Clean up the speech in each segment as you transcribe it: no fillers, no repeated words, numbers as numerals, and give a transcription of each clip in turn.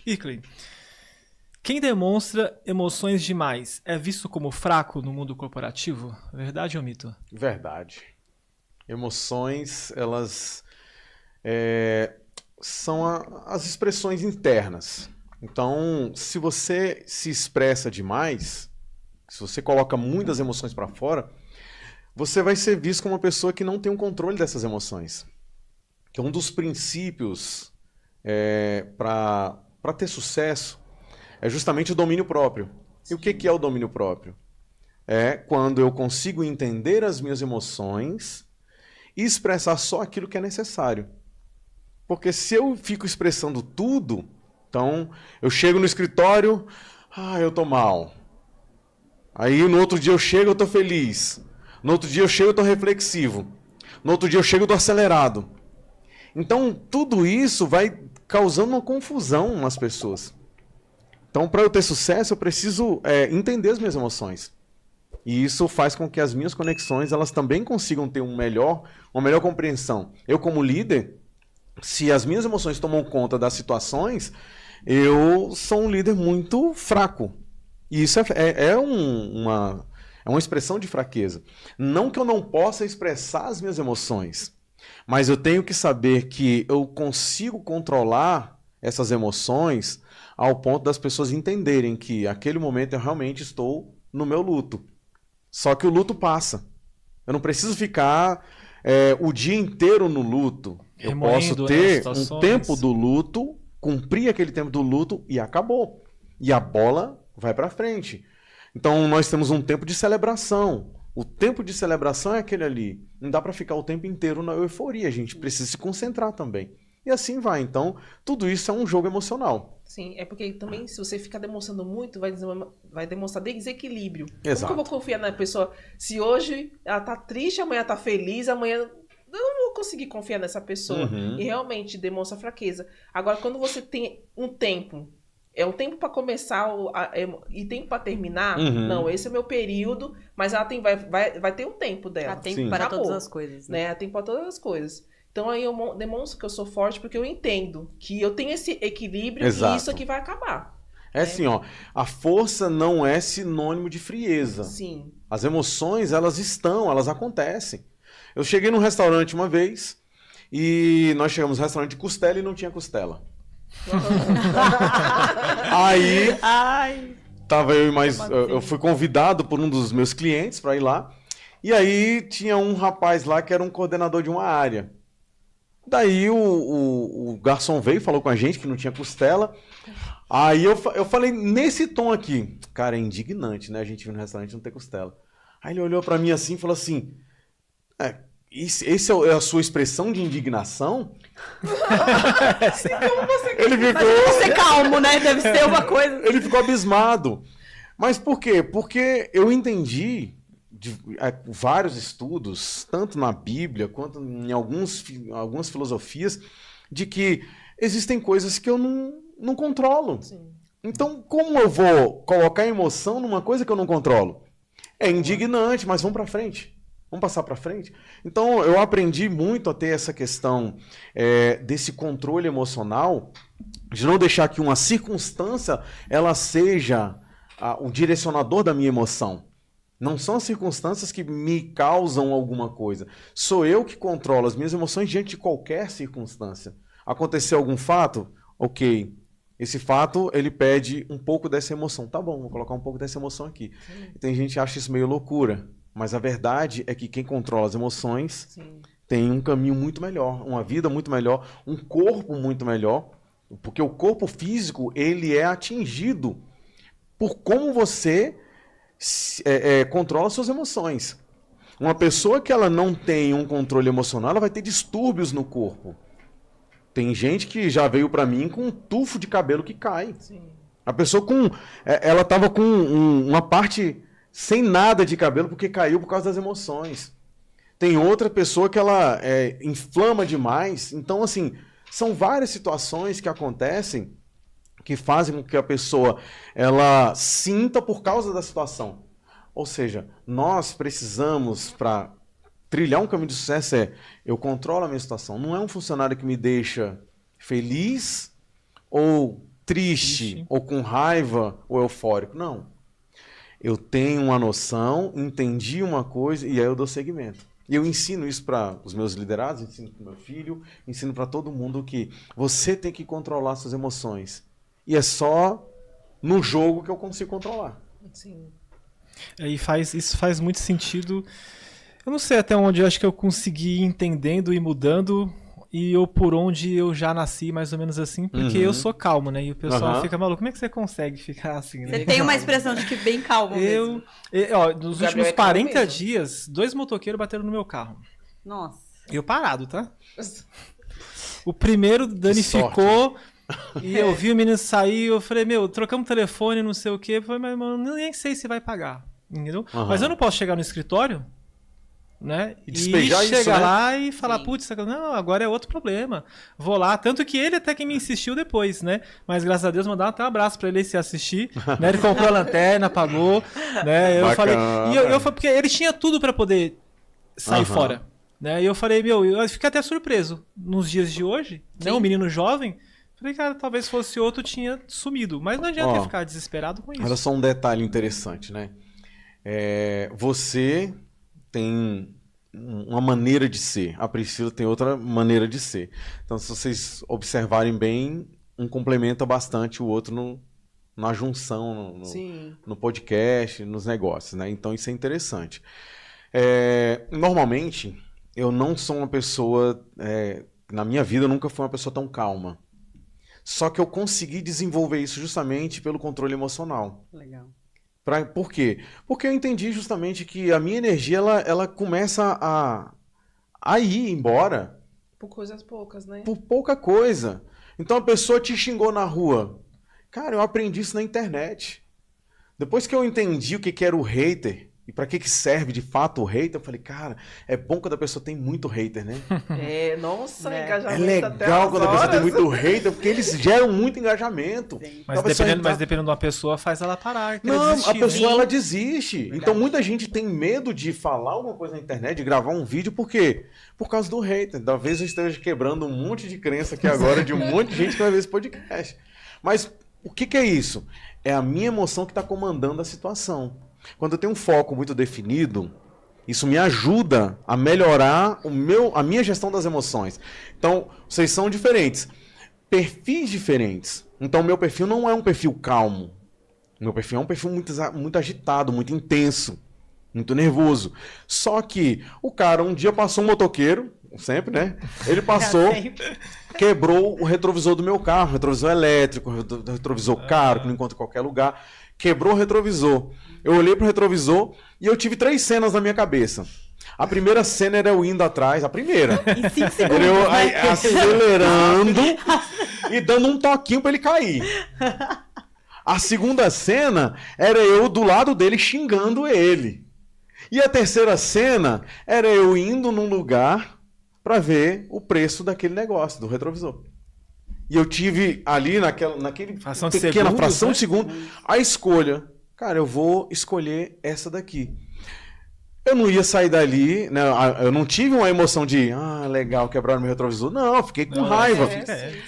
Ickley, quem demonstra emoções demais é visto como fraco no mundo corporativo? Verdade ou mito? Verdade. Emoções, elas são as expressões internas. Então, se você se expressa demais, se você coloca muitas emoções para fora, você vai ser visto como uma pessoa que não tem um controle dessas emoções. Então, um dos princípios para ter sucesso é justamente o domínio próprio. E o que é o domínio próprio? É quando eu consigo entender as minhas emoções e expressar só aquilo que é necessário. Porque se eu fico expressando tudo, então eu chego no escritório, eu tô mal. Aí no outro dia eu chego, eu tô feliz. No outro dia eu chego, eu tô reflexivo. No outro dia eu chego, eu tô acelerado. Então tudo isso vai causando uma confusão nas pessoas. Então, para eu ter sucesso, eu preciso entender as minhas emoções. E isso faz com que as minhas conexões elas também consigam ter uma melhor compreensão. Eu, como líder, se as minhas emoções tomam conta das situações, eu sou um líder muito fraco. E isso é uma expressão de fraqueza. Não que eu não possa expressar as minhas emoções, mas eu tenho que saber que eu consigo controlar essas emoções ao ponto das pessoas entenderem que aquele momento eu realmente estou no meu luto. Só que o luto passa. Eu não preciso ficar o dia inteiro no luto. Eu posso ter um tempo do luto, cumprir aquele tempo do luto e acabou. E a bola vai para frente. Então nós temos um tempo de celebração. O tempo de celebração é aquele ali. Não dá para ficar o tempo inteiro na euforia. A gente precisa se concentrar também. E assim vai. Então, tudo isso é um jogo emocional. Sim, é porque também se você ficar demonstrando muito, vai demonstrar desequilíbrio. Exato. Como que eu vou confiar na pessoa? Se hoje ela tá triste, amanhã tá feliz, amanhã eu não vou conseguir confiar nessa pessoa. Uhum. E realmente demonstra fraqueza. Agora, quando você tem um tempo, é um tempo para começar e tempo para terminar, não, esse é meu período, mas ela vai ter um tempo dela. Há tempo para todas as coisas. Né? Há tempo para todas as coisas. Então aí eu demonstro que eu sou forte porque eu entendo que eu tenho esse equilíbrio. Exato. E isso aqui vai acabar. É assim, ó, a força não é sinônimo de frieza. Sim. As emoções, elas acontecem. Eu cheguei num restaurante uma vez e nós chegamos no restaurante de costela e não tinha costela. Aí, tava eu e eu fui convidado por um dos meus clientes para ir lá. E aí tinha um rapaz lá que era um coordenador de uma área. Daí o garçom veio, falou com a gente que não tinha costela. Aí eu falei nesse tom aqui. Cara, é indignante, né? A gente vir no restaurante e não ter costela. Aí ele olhou pra mim assim e falou assim... esse é a sua expressão de indignação? Ele ficou... Mas você calmo, né? Deve ser uma coisa... Ele ficou abismado. Mas por quê? Porque eu entendi... vários estudos, tanto na Bíblia quanto em algumas filosofias, de que existem coisas que eu não controlo. Sim. Então, como eu vou colocar emoção numa coisa que eu não controlo? É indignante, mas vamos para frente. Vamos passar para frente? Então, eu aprendi muito a ter essa questão desse controle emocional, de não deixar que uma circunstância ela seja o direcionador da minha emoção. Não são as circunstâncias que me causam alguma coisa. Sou eu que controlo as minhas emoções diante de qualquer circunstância. Aconteceu algum fato? Ok. Esse fato, ele pede um pouco dessa emoção. Tá bom, vou colocar um pouco dessa emoção aqui. Sim. Tem gente que acha isso meio loucura. Mas a verdade é que quem controla as emoções tem um caminho muito melhor, uma vida muito melhor, um corpo muito melhor. Porque o corpo físico, ele é atingido por como você... controla suas emoções. Uma pessoa que ela não tem um controle emocional, ela vai ter distúrbios no corpo. Tem gente que já veio para mim com um tufo de cabelo que cai. Sim. A pessoa ela tava com uma parte sem nada de cabelo porque caiu por causa das emoções. Tem outra pessoa que ela inflama demais. Então, assim, são várias situações que acontecem que fazem com que a pessoa ela sinta por causa da situação. Ou seja, nós precisamos, para trilhar um caminho de sucesso, eu controlo a minha situação. Não é um funcionário que me deixa feliz ou triste, ou com raiva, ou eufórico. Não. Eu tenho uma noção, entendi uma coisa e aí eu dou seguimento. E eu ensino isso para os meus liderados, ensino para o meu filho, ensino para todo mundo que você tem que controlar suas emoções. E é só no jogo que eu consigo controlar. Sim. E isso faz muito sentido. Eu não sei até onde eu acho que eu consegui ir entendendo e mudando, ou por onde eu já nasci, mais ou menos assim, porque eu sou calmo, né? E o pessoal fica maluco. Como é que você consegue ficar assim, né? Você tem uma expressão de que bem calmo mesmo. Nos últimos 40 dias, 2 motoqueiros bateram no meu carro. Nossa. E eu parado, tá? O primeiro danificou. E eu vi o menino sair, eu falei, trocamos telefone, não sei o quê. Eu falei, mas mano, nem sei se vai pagar. Entendeu? Mas eu não posso chegar no escritório, né? E despejar chegar isso, né? lá e falar, putz, não, agora é outro problema. Vou lá, tanto que ele até que me insistiu depois, né? Mas graças a Deus, mandar até um abraço pra ele se assistir. Né? Ele comprou a lanterna, pagou, né? Eu falei, porque ele tinha tudo pra poder sair fora. Né? E eu falei, eu fiquei até surpreso nos dias de hoje, né? Um menino jovem. Falei, cara, talvez fosse outro, tinha sumido. Mas não adianta ficar desesperado com isso. Olha só um detalhe interessante, né? Você tem uma maneira de ser. A Priscila tem outra maneira de ser. Então, se vocês observarem bem, um complementa bastante o outro na junção, no podcast, nos negócios, né? Então, isso é interessante. Normalmente, eu não sou uma pessoa... na minha vida, eu nunca fui uma pessoa tão calma. Só que eu consegui desenvolver isso justamente pelo controle emocional. Legal. Por quê? Porque eu entendi justamente que a minha energia ela começa a ir embora. Por coisas poucas, né? Por pouca coisa. Então a pessoa te xingou na rua. Cara, eu aprendi isso na internet. Depois que eu entendi o que era o hater e para que serve de fato o hater, eu falei, cara, é bom quando a pessoa tem muito hater, né? Nossa, É engajamento até legal quando a pessoa tem horas. muito hater, porque eles geram muito engajamento. Mas dependendo da pessoa, faz ela parar. Não, desistir, a pessoa né? ela desiste. Verdade. Então muita gente tem medo de falar alguma coisa na internet, de gravar um vídeo, por quê? Por causa do hater. Talvez eu esteja quebrando um monte de crença aqui agora de um monte de gente que vai ver esse podcast. Mas o que é isso? É a minha emoção que está comandando a situação. Quando eu tenho um foco muito definido, isso me ajuda a melhorar a minha gestão das emoções. Então, vocês são diferentes. Perfis diferentes. Então, o meu perfil não é um perfil calmo. O meu perfil é um perfil muito agitado, muito intenso, muito nervoso. Só que o cara um dia passou um motoqueiro, sempre, né? Ele passou, quebrou o retrovisor do meu carro, retrovisor elétrico, retrovisor caro, que não encontra em qualquer lugar. Quebrou o retrovisor. Eu olhei pro retrovisor e eu tive 3 cenas na minha cabeça. A primeira cena era eu indo atrás, a primeira. Em 5 segundos, Eu né? acelerando e dando um toquinho pra ele cair. A segunda cena era eu do lado dele xingando ele. E a terceira cena era eu indo num lugar pra ver o preço daquele negócio, do retrovisor. E eu tive ali, naquele pequena fração de segundo, a escolha. Cara, eu vou escolher essa daqui. Eu não ia sair dali, né? Eu não tive uma emoção de, legal, quebraram meu retrovisor. Não, eu fiquei com raiva.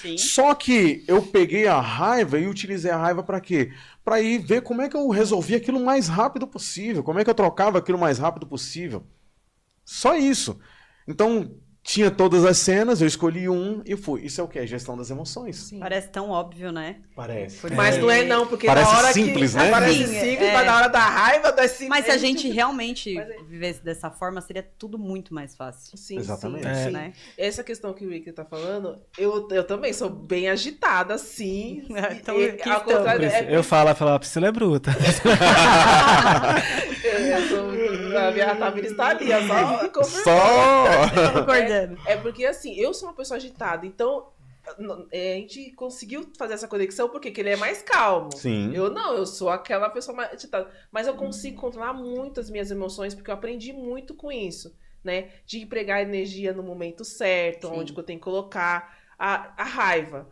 Sim. Só que eu peguei a raiva e utilizei a raiva para quê? Para ir ver como é que eu resolvia aquilo o mais rápido possível. Como é que eu trocava aquilo o mais rápido possível. Só isso. Então, tinha todas as cenas, eu escolhi um e fui. Isso é o quê? Gestão das emoções. Sim. Parece tão óbvio, né? Parece. Mas não é não, porque Parece na hora simples, que... né? Parece Sim, simples, mas na hora da raiva não é simples. Mas se a gente realmente vivesse dessa forma, seria tudo muito mais fácil. Sim, Exatamente. sim. Né? Essa questão que o Wicker tá falando, eu também sou bem agitada, sim. Então, Ao contrário, Eu falo, a Priscila é bruta. a minha Tamira está ali, só confirmando. Só! Concordando. É porque assim, eu sou uma pessoa agitada, então a gente conseguiu fazer essa conexão porque ele é mais calmo. Sim. Eu sou aquela pessoa mais agitada. Mas eu consigo controlar muito as minhas emoções porque eu aprendi muito com isso, né? De empregar a energia no momento certo, Sim. onde que eu tenho que colocar a raiva.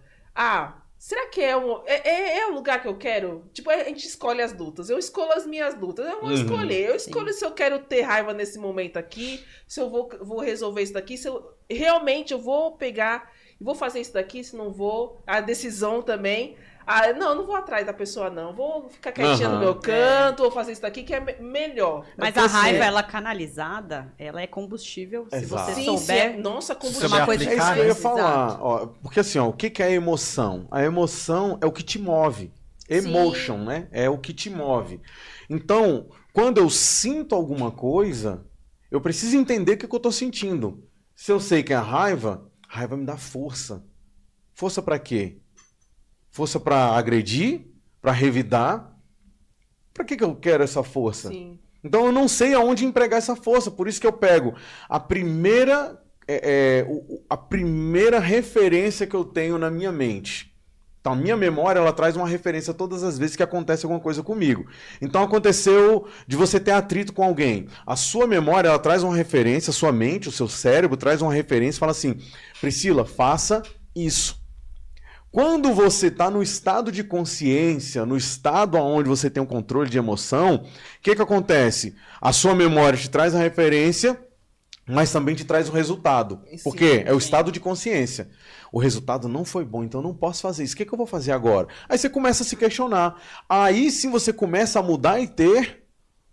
Será que é o lugar que eu quero? Tipo, a gente escolhe as lutas. Eu escolho as minhas lutas. Eu vou escolher. Eu escolho se eu quero ter raiva nesse momento aqui, se eu vou resolver isso daqui, se eu realmente eu vou pegar e vou fazer isso daqui, se não vou. A decisão também. Não vou atrás da pessoa, não. Vou ficar quietinha no meu canto, vou fazer isso daqui que é melhor. Mas a raiva, ela canalizada, ela é combustível, se você Sim, souber. Nossa, Souber combustível. É aplicar, isso que eu ia Exato. falar. Ó, porque assim, ó, o que que é a emoção? A emoção é o que te move. Emotion, né? É o que te move. Então, quando eu sinto alguma coisa, eu preciso entender o que que eu tô sentindo. Se eu sei que é a raiva me dá força. Força pra quê? Força pra agredir? Pra revidar? Pra que que eu quero essa força? Sim. Então eu não sei aonde empregar essa força, por isso que eu pego a primeira referência que eu tenho na minha mente. Então a minha memória, ela traz uma referência todas as vezes que acontece alguma coisa comigo. Então aconteceu de você ter atrito com alguém. A sua memória, ela traz uma referência, a sua mente, o seu cérebro traz uma referência e fala assim, Priscila, faça isso. Quando você está no estado de consciência, no estado onde você tem um controle de emoção, o que que acontece? A sua memória te traz a referência, mas também te traz o resultado. Sim, Porque é o sim. estado de consciência. O resultado não foi bom, então eu não posso fazer isso. O que que eu vou fazer agora? Aí você começa a se questionar. Aí sim você começa a mudar e ter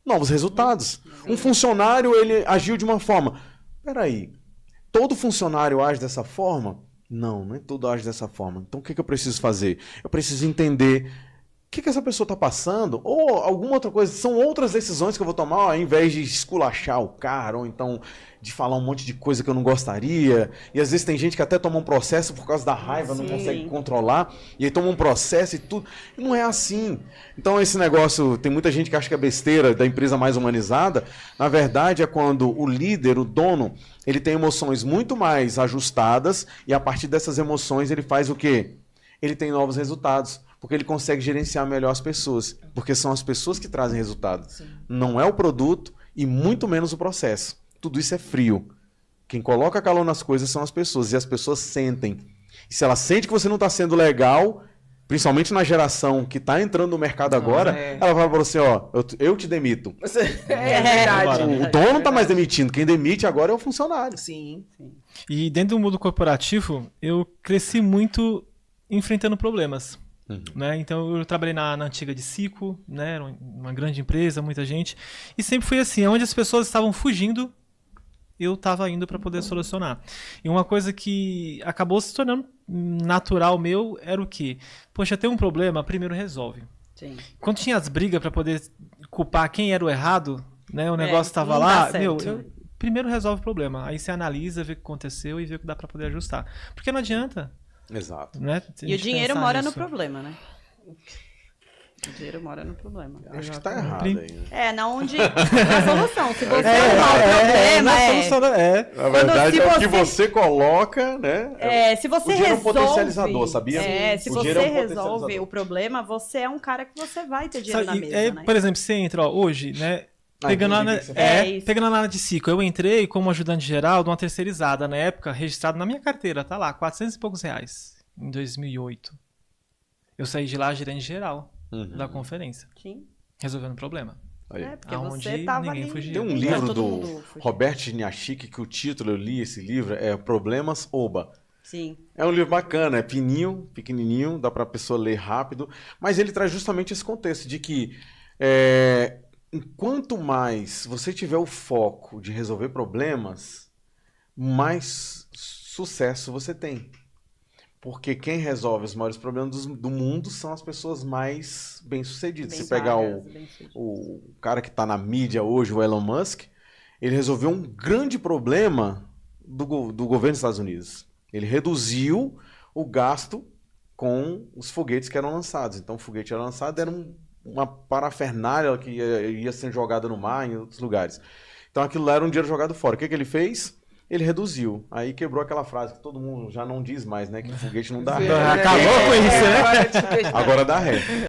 novos resultados. Um funcionário, ele agiu de uma forma. Peraí, todo funcionário age dessa forma? Não é todo age dessa forma. Então o que que eu preciso fazer? Eu preciso entender o que que essa pessoa está passando, ou alguma outra coisa. São outras decisões que eu vou tomar, ao invés de esculachar o cara, ou então de falar um monte de coisa que eu não gostaria. E às vezes tem gente que até toma um processo por causa da raiva, não Sim. consegue controlar, e aí toma um processo e tudo. E não é assim. Então esse negócio, tem muita gente que acha que é besteira da empresa mais humanizada. Na verdade é quando o líder, o dono, ele tem emoções muito mais ajustadas, e a partir dessas emoções ele faz o quê? Ele tem novos resultados. Porque ele consegue gerenciar melhor as pessoas. Porque são as pessoas que trazem resultado. Sim. Não é o produto e muito menos o processo. Tudo isso é frio. Quem coloca calor nas coisas são as pessoas. E as pessoas sentem. E se ela sente que você não está sendo legal, principalmente na geração que está entrando no mercado agora, ela vai para você, ó, eu te demito. É verdade. O dono não está mais demitindo. Quem demite agora é o funcionário. Sim. E dentro do mundo corporativo, eu cresci muito enfrentando problemas. Né? Então eu trabalhei na antiga de Cico, né? Era uma grande empresa, muita gente, e sempre foi assim, onde as pessoas estavam fugindo, eu estava indo para poder solucionar. E uma coisa que acabou se tornando natural meu era o quê? Poxa, tem um problema, primeiro resolve. Sim. Quando tinha as brigas para poder culpar quem era o errado, né? O negócio estava não lá, dá meu, certo. primeiro resolve o problema, aí você analisa, vê o que aconteceu e vê o que dá para poder ajustar. Porque não adianta. Exato. Né? E o dinheiro pensar mora no nisso. problema, né? O dinheiro mora no problema. Acho que está errado aí. Né? É, na onde... Na solução. Se você arrumar o problema, Na verdade se é o que você- você coloca, né? se você O dinheiro é um resolve... potencializador, sabia? Se O você dinheiro é um resolve potencializador. o problema, você é um cara que você vai ter dinheiro Sabe, na mesa, né? por exemplo, você entra ó, hoje, né? Pegando, entendi na, o que você falou. isso. pegando na área de Cico, eu entrei como ajudante geral de uma terceirizada, na época, registrado na minha carteira, tá lá, 400 e poucos reais, em 2008. Eu saí de lá gerente geral da conferência, Sim. resolvendo o problema. Aí. Porque Aonde você tava ninguém ali... fugia. Tem um Não, livro todo do mundo fugia. Robert Chiniachik, que o título, eu li esse livro, é Problemas Oba. Sim. É um livro bacana, é fininho, pequenininho, dá para a pessoa ler rápido, mas ele traz justamente esse contexto de que enquanto mais você tiver o foco de resolver problemas, mais sucesso você tem. Porque quem resolve os maiores problemas do mundo são as pessoas mais bem-sucedidas. Bem Se pegar pagas, bem-sucedidas. o cara que está na mídia hoje, o Elon Musk, ele resolveu um grande problema do governo dos Estados Unidos. Ele reduziu o gasto com os foguetes que eram lançados. Então, o foguete era lançado, era uma parafernália que ia sendo jogada no mar, em outros lugares. Então, aquilo lá era um dinheiro jogado fora. O que ele fez? Ele reduziu. Aí quebrou aquela frase que todo mundo já não diz mais, né? Que foguete não dá ré. Acabou com isso, né? Agora dá ré.